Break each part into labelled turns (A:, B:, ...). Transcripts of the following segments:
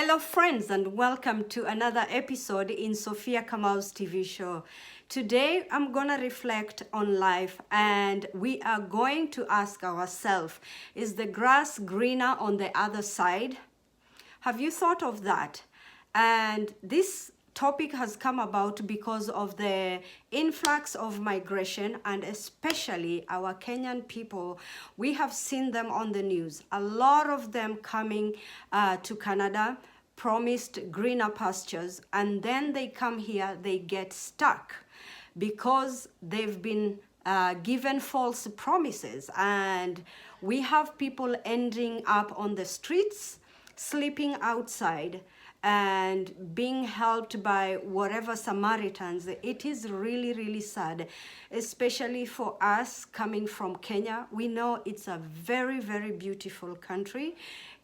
A: Hello friends and welcome to another episode in Sophia Kamau's TV show. Today I'm gonna reflect on life and we are going to ask ourselves, is the grass greener on the other side? Have you thought of that? And this topic has come about because of the influx of migration and especially our Kenyan people. We have seen them on the news. A lot of them coming to Canada, promised greener pastures, and then they come here, they get stuck because they've been given false promises. And we have people ending up on the streets, sleeping outside, and being helped by whatever Samaritans. It is really, really sad, especially for us coming from Kenya. We know it's a very, very beautiful country.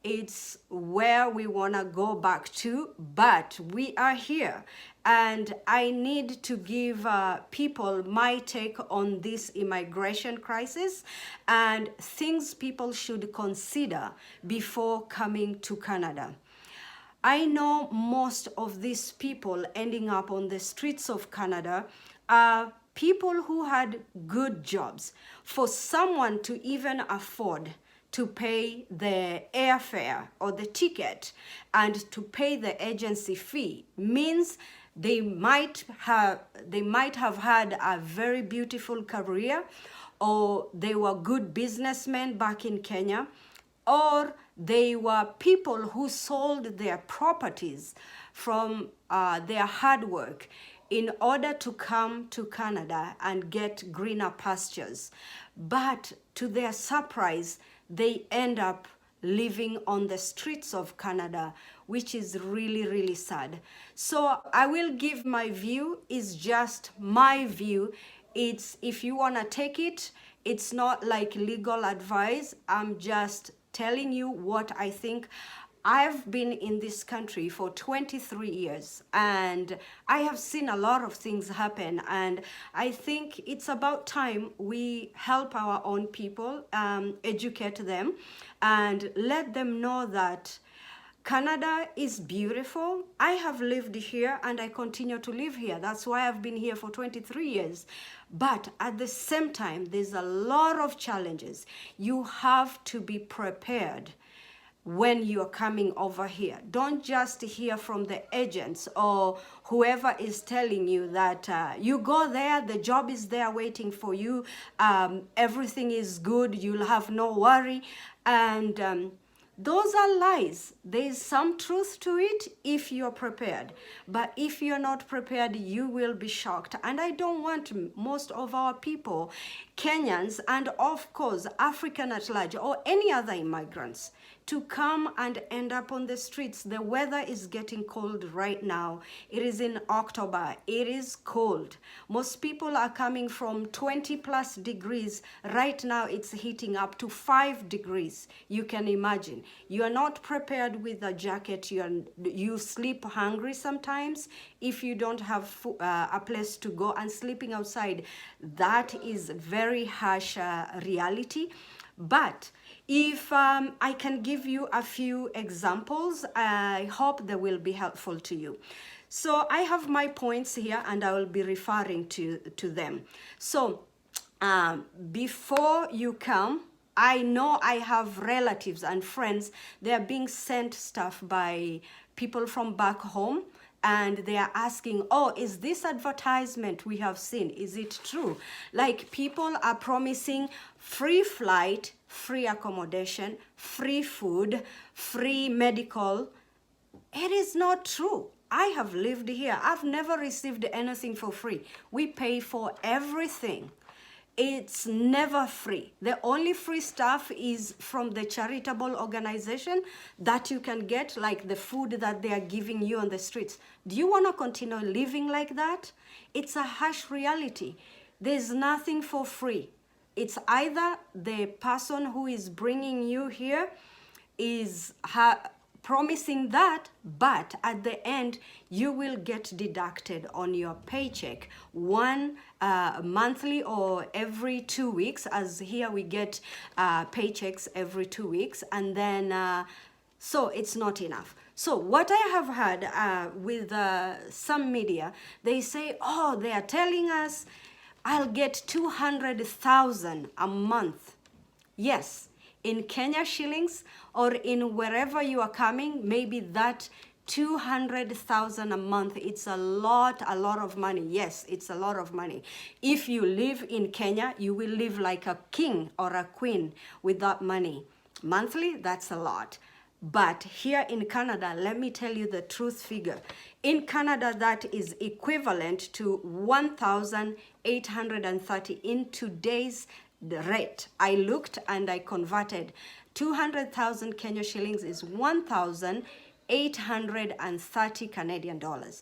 A: It's where we want to go back to, but we are here. And I need to give people my take on this immigration crisis and things people should consider before coming to Canada. I know most of these people ending up on the streets of Canada are people who had good jobs. For someone to even afford to pay the airfare or the ticket and to pay the agency fee means they might have had a very beautiful career, or they were good businessmen back in Kenya, or they were people who sold their properties from their hard work in order to come to Canada and get greener pastures. But to their surprise, they end up living on the streets of Canada, which is really, really sad. So I will give my view. It's just my view. It's, if you want to take it, it's not like legal advice. I'm just telling you what I think. I've been in this country for 23 years and I have seen a lot of things happen, and I think it's about time we help our own people, educate them and let them know that Canada is beautiful. I have lived here and I continue to live here. That's why I've been here for 23 years. But at the same time, there's a lot of challenges. You have to be prepared when you're coming over here. Don't just hear from the agents or whoever is telling you that you go there, the job is there waiting for you, everything is good, you'll have no worry. And those are lies. There is some truth to it if you're prepared. But if you're not prepared, you will be shocked. And I don't want most of our people, Kenyans, and of course, African at large, or any other immigrants, to come and end up on the streets. The weather is getting cold right now. It is in October. It is cold. Most people are coming from 20 plus degrees. Right now it's heating up to 5 degrees. You can imagine. You are not prepared with a jacket. You sleep hungry sometimes if you don't have a place to go, and sleeping outside, that is very harsh reality. But if I can give you a few examples, I hope they will be helpful to you. So I have my points here and I will be referring to them. So before you come, I know I have relatives and friends. They are being sent stuff by people from back home, and they are asking, oh, is this advertisement we have seen, is it true? Like, people are promising free flight, free accommodation, free food, free medical. It is not true. I have lived here. I've never received anything for free. We pay for everything. It's never free. The only free stuff is from the charitable organization that you can get, like the food that they are giving you on the streets. Do you want to continue living like that? It's a harsh reality. There's nothing for free. It's either the person who is bringing you here is promising that, but at the end you will get deducted on your paycheck one monthly or every 2 weeks, as here we get paychecks every 2 weeks, and then so it's not enough. So what I have heard with some media, they say, oh, they are telling us I'll get 200,000 a month. Yes, in Kenya shillings or in wherever you are coming, maybe that 200,000 a month, it's a lot of money. Yes, it's a lot of money. If you live in Kenya, you will live like a king or a queen with that money. Monthly, that's a lot. But here in Canada, let me tell you the truth figure. In Canada, that is equivalent to 1,830 in today's rate. I looked and I converted. 200,000 Kenya shillings is 1,830 Canadian dollars.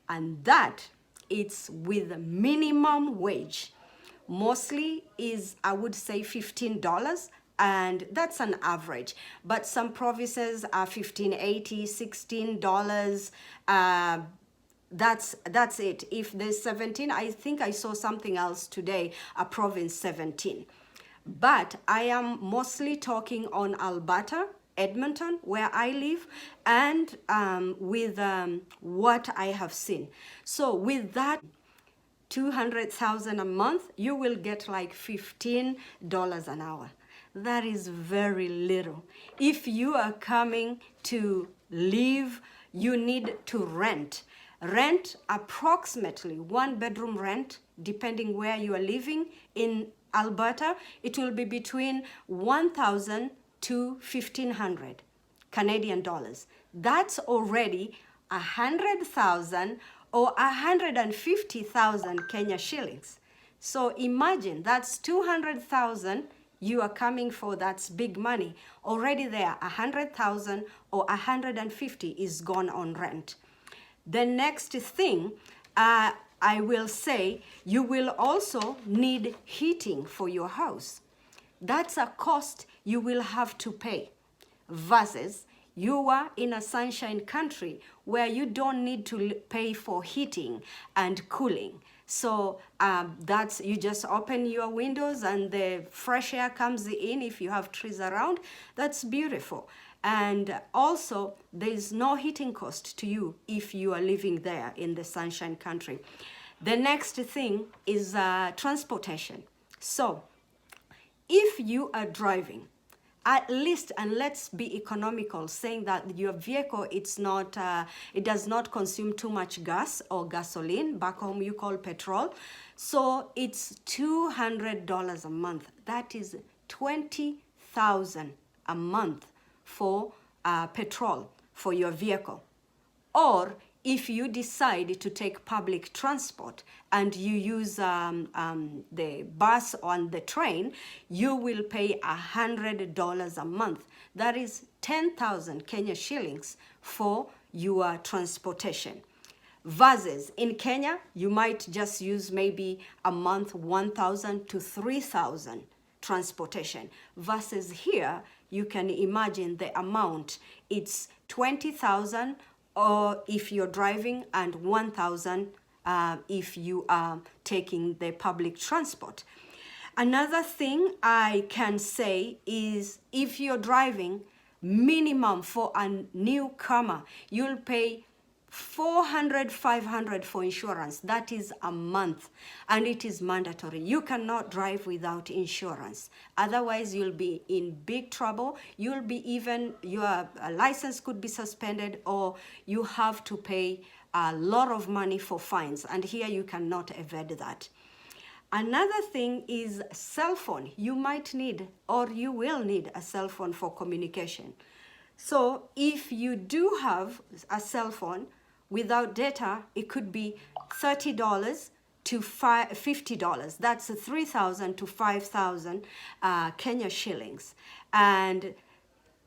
A: And that it's with minimum wage. Mostly is, I would say, $15. And that's an average, but some provinces are $15.80, $16. That's it. If there's 17, I think I saw something else today, a province 17. But I am mostly talking on Alberta, Edmonton, where I live, and with what I have seen. So with that 200,000 a month, you will get like $15 an hour. That is very little. If you are coming to live, you need to rent. Rent approximately 1-bedroom rent, depending where you are living in Alberta, it will be between 1,000 to 1,500 Canadian dollars. That's already 100,000 or 150,000 Kenya shillings. So imagine that's 200,000 you are coming for. That's big money. Already there, 100,000 or 150 is gone on rent. The next thing, I will say, you will also need heating for your house. That's a cost you will have to pay. Versus you are in a sunshine country where you don't need to pay for heating and cooling. So that's, you just open your windows and the fresh air comes in if you have trees around. That's beautiful. And also, there's no heating cost to you if you are living there in the sunshine country. The next thing is transportation. So if you are driving, at least, and let's be economical, saying that your vehicle, it's not, it does not consume too much gas or gasoline. Back home you call petrol. So it's $200 a month. That is $20,000 a month for petrol for your vehicle. Or if you decide to take public transport and you use the bus or the train, you will pay $100 a month. That is 10,000 Kenya shillings for your transportation. Versus in Kenya, you might just use maybe a month 1,000 to 3,000 transportation. Versus here, you can imagine the amount. It's 20,000 or if you're driving, and 1,000 if you are taking the public transport. Another thing I can say is if you're driving, minimum for a newcomer, you'll pay $400, $500 for insurance. That is a month, and it is mandatory. You cannot drive without insurance. Otherwise, you'll be in big trouble. You'll be even, your license could be suspended, or you have to pay a lot of money for fines. And here you cannot evade that. Another thing is cell phone. You might need, or you will need, a cell phone for communication. So if you do have a cell phone without data, it could be $30 to $50. That's 3,000 to 5,000 Kenya shillings. And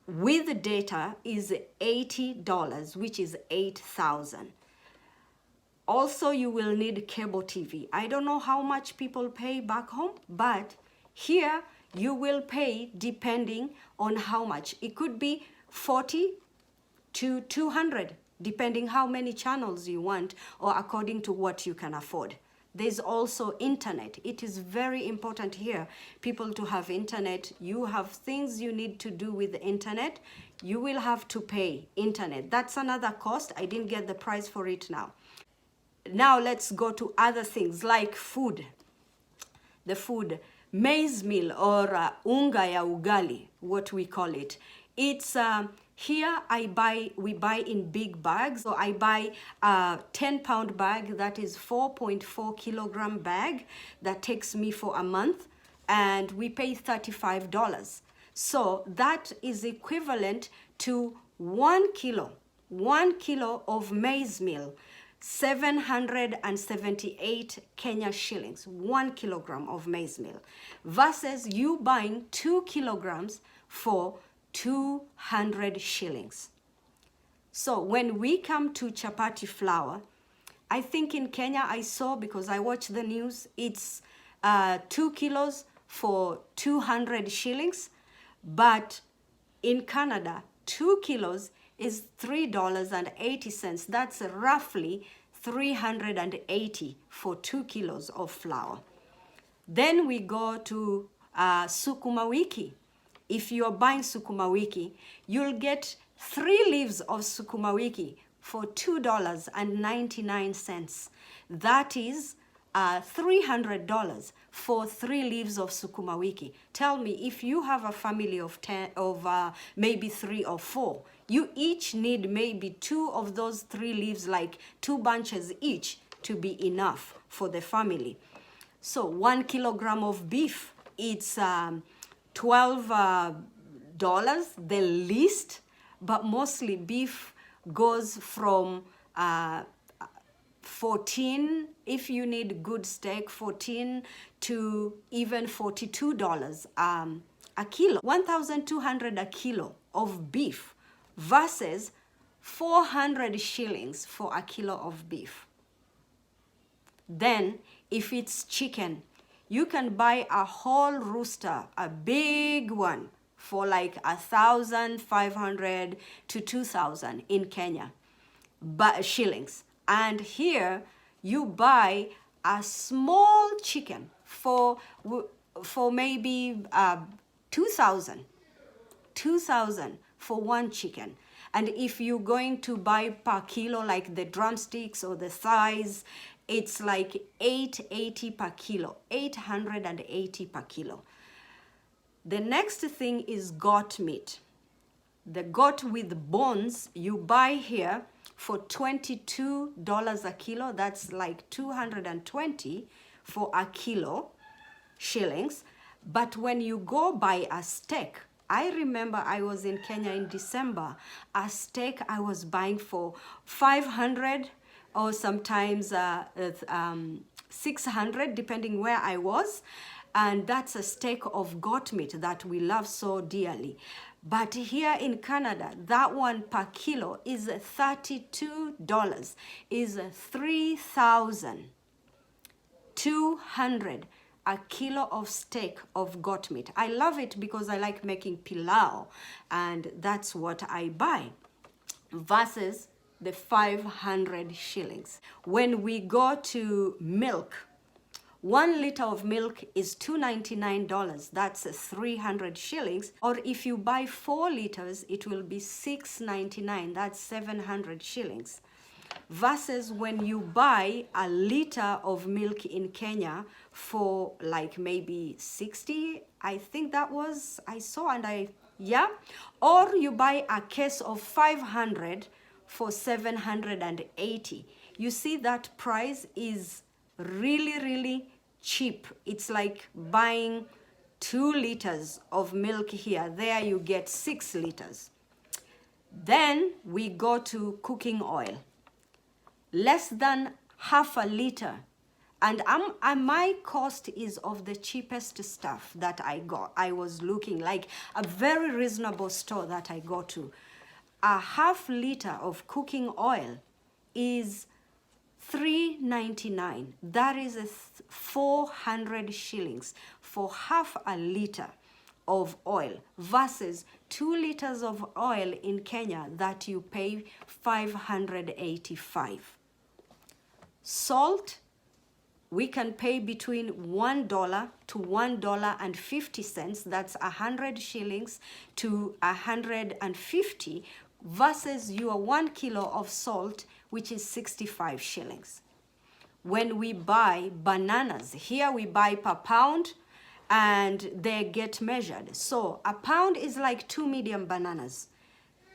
A: with the data is $80, which is 8,000. Also, you will need cable TV. I don't know how much people pay back home, but here you will pay depending on how much. It could be 40 to 200, depending how many channels you want or according to what you can afford. There's also internet. It is very important here, people, to have internet. You have things you need to do with the internet. You will have to pay internet. That's another cost. I didn't get the price for it now. Now let's go to other things like food. The food, maize meal or unga ya ugali, what we call it. It's here we buy in big bags. So I buy a 10-pound bag, that is 4.4 kilogram bag that takes me for a month, and we pay $35. So that is equivalent to 1 kilo of maize meal, 778 Kenya shillings, 1 kilogram of maize meal, versus you buying 2 kilograms for 200 shillings. So when we come to chapati flour, I think in Kenya I saw, because I watched the news, it's 2 kilos for 200 shillings, but in Canada, 2 kilos is $3.80. That's roughly 380 for 2 kilos of flour. Then we go to sukuma wiki. If you're buying sukuma wiki, you'll get 3 leaves of sukuma wiki for $2.99. That is $300 for 3 leaves of sukuma wiki. Tell me, if you have a family of maybe 3 or 4, you each need maybe 2 of those 3 leaves, like 2 bunches each, to be enough for the family. So 1 kilogram of beef, it's $12, the least, but mostly beef goes from 14, if you need good steak, 14 to even $42 a kilo. 1,200 a kilo of beef versus 400 shillings for a kilo of beef. Then if it's chicken, you can buy a whole rooster, a big one, for like 1,500 to 2,000 in Kenya, but shillings. And here you buy a small chicken for maybe 2,000 for one chicken. And if you're going to buy per kilo, like the drumsticks or the thighs, it's like $880 per kilo, $880 per kilo. The next thing is goat meat. The goat with bones you buy here for $22 a kilo. That's like 220 for a kilo shillings. But when you go buy a steak, I remember I was in Kenya in December, a steak I was buying for 500 or sometimes 600, depending where I was. And that's a steak of goat meat that we love so dearly. But here in Canada, that one per kilo is $32, is 3,200 a kilo of steak of goat meat. I love it because I like making pilau, and that's what I buy, versus the 500 shillings. When we go to milk, 1 liter of milk is $2.99. That's 300 shillings. Or if you buy 4 liters, it will be $6.99. That's 700 shillings. Versus when you buy a liter of milk in Kenya for like maybe 60, I think that was, I saw, and yeah. Or you buy a case of 500 for 780. You see that price is really cheap. It's like buying 2 liters of milk here. There you get 6 liters. Then we go to cooking oil. Less than half a liter. And my cost is of the cheapest stuff that I got. I was looking like a very reasonable store that I go to. A half liter of cooking oil is $3.99. That is 400 shillings for half a liter of oil, versus 2 liters of oil in Kenya that you pay $585. Salt, we can pay between $1 to $1.50. That's 100 shillings to 150, versus your 1 kilo of salt, which is 65 shillings. When we buy bananas, here we buy per pound and they get measured. So a pound is like 2 medium bananas.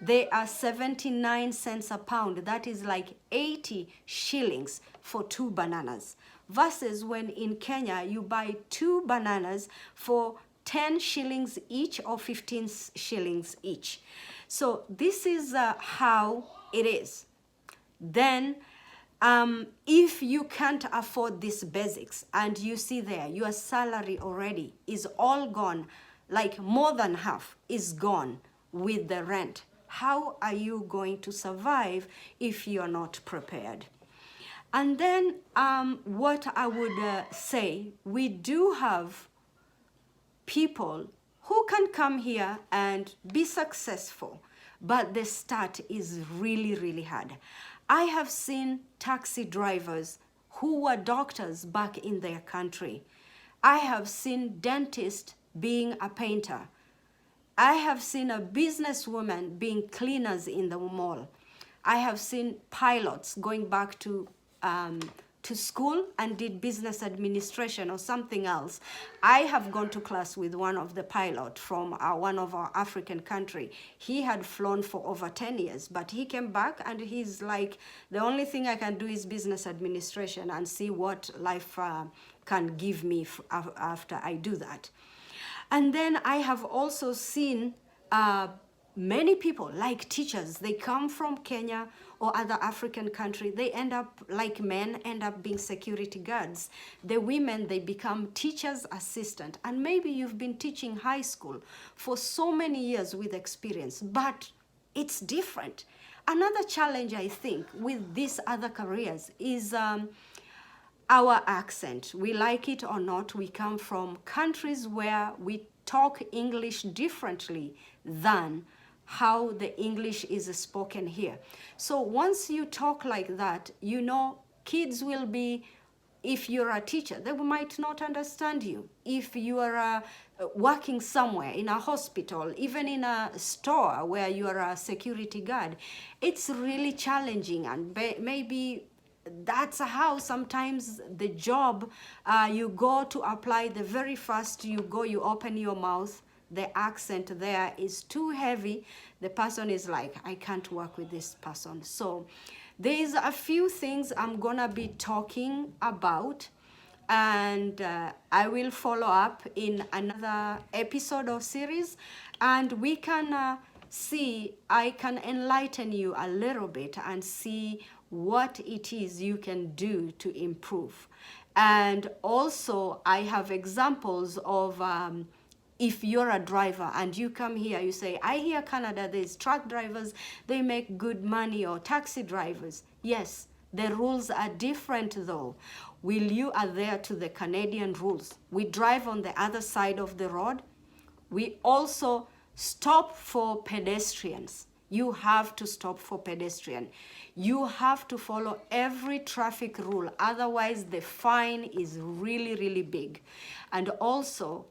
A: They are 79 cents a pound. That is like 80 shillings for 2 bananas. Versus when in Kenya, you buy 2 bananas for 10 shillings each or 15 shillings each. So this is how it is. Then if you can't afford these basics and you see there, your salary already is all gone, like more than half is gone with the rent, how are you going to survive if you're not prepared? And then what I would say, we do have people who can come here and be successful, but the start is really, really hard. I have seen taxi drivers who were doctors back in their country. I have seen dentists being a painter. I have seen a businesswoman being cleaners in the mall. I have seen pilots going back to school and did business administration or something else. I have gone to class with one of the pilots from one of our African country. He had flown for over 10 years, but he came back and he's like, the only thing I can do is business administration and see what life can give me after I do that. And then I have also seen many people, like teachers, they come from Kenya or other African country, they end up, like men, end up being security guards. The women, they become teacher's assistant. And maybe you've been teaching high school for so many years with experience, but it's different. Another challenge, I think, with these other careers is our accent. We like it or not, we come from countries where we talk English differently than how the English is spoken here. So once you talk like that, you know, kids will be, if you're a teacher, they might not understand you. If you are working somewhere in a hospital, even in a store where you are a security guard, it's really challenging. And maybe that's how sometimes the job, you go to apply, the very first you go, you open your mouth, the accent there is too heavy. The person is like, I can't work with this person. So there's a few things I'm gonna be talking about, and I will follow up in another episode or series, and we can see, I can enlighten you a little bit and see what it is you can do to improve. And also I have examples of if you're a driver and you come here, you say, I hear Canada, there's truck drivers, they make good money, or taxi drivers. Yes, the rules are different though. Will you adhere to the Canadian rules? We drive on the other side of the road. We also stop for pedestrians. You have to stop for pedestrian. You have to follow every traffic rule. Otherwise, the fine is really, really big. And also,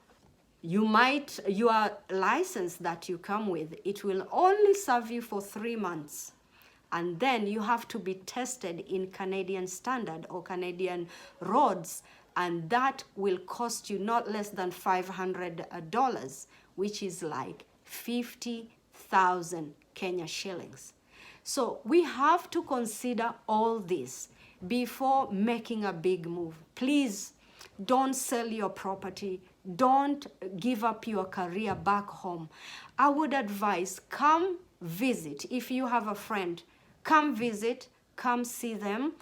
A: your license that you come with, it will only serve you for 3 months. And then you have to be tested in Canadian standard or Canadian roads. And that will cost you not less than $500, which is like 50,000 Kenya shillings. So we have to consider all this before making a big move. Please don't sell your property. Don't give up your career back home. I would advise, come visit. If you have a friend, come visit, come see them,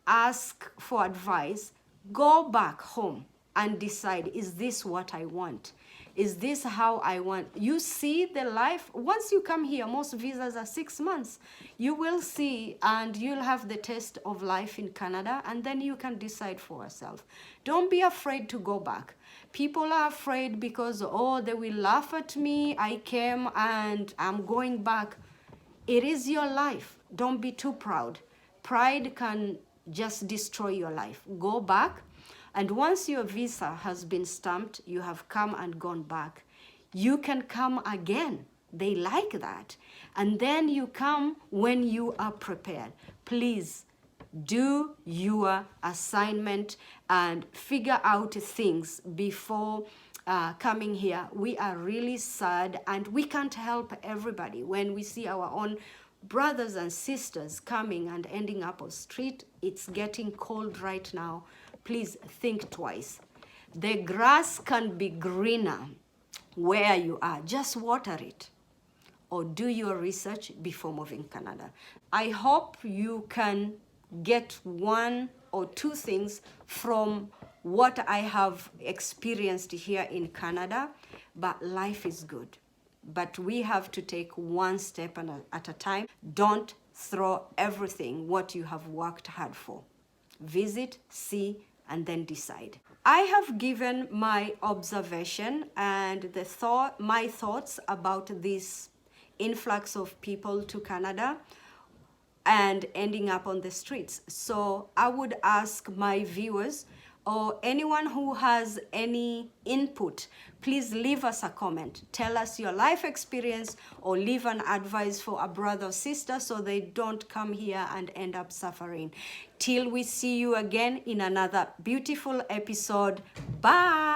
A: ask for advice, go back home and decide, is this what I want? Is this how I want? You see the life, once you come here, most visas are 6 months. You will see and you'll have the taste of life in Canada, and then you can decide for yourself. Don't be afraid to go back. People are afraid because, oh, they will laugh at me. I came and I'm going back. It is your life. Don't be too proud. Pride can just destroy your life. Go back. And once your visa has been stamped, you have come and gone back, you can come again. They like that. And then you come when you are prepared. Please do your assignment and figure out things before coming here. We are really sad, and we can't help everybody when we see our own brothers and sisters coming and ending up on street. It's getting cold right now. Please think twice. The grass can be greener where you are. Just water it, or do your research before moving Canada. I hope you can get one or two things from what I have experienced here in Canada, but life is good. But we have to take one step at a time. Don't throw everything what you have worked hard for. Visit, see, and then decide. I have given my observation and my thoughts about this influx of people to Canada and ending up on the streets. So I would ask my viewers or anyone who has any input, please leave us a comment. Tell us your life experience, or leave an advice for a brother or sister so they don't come here and end up suffering. Till we see you again in another beautiful episode. Bye.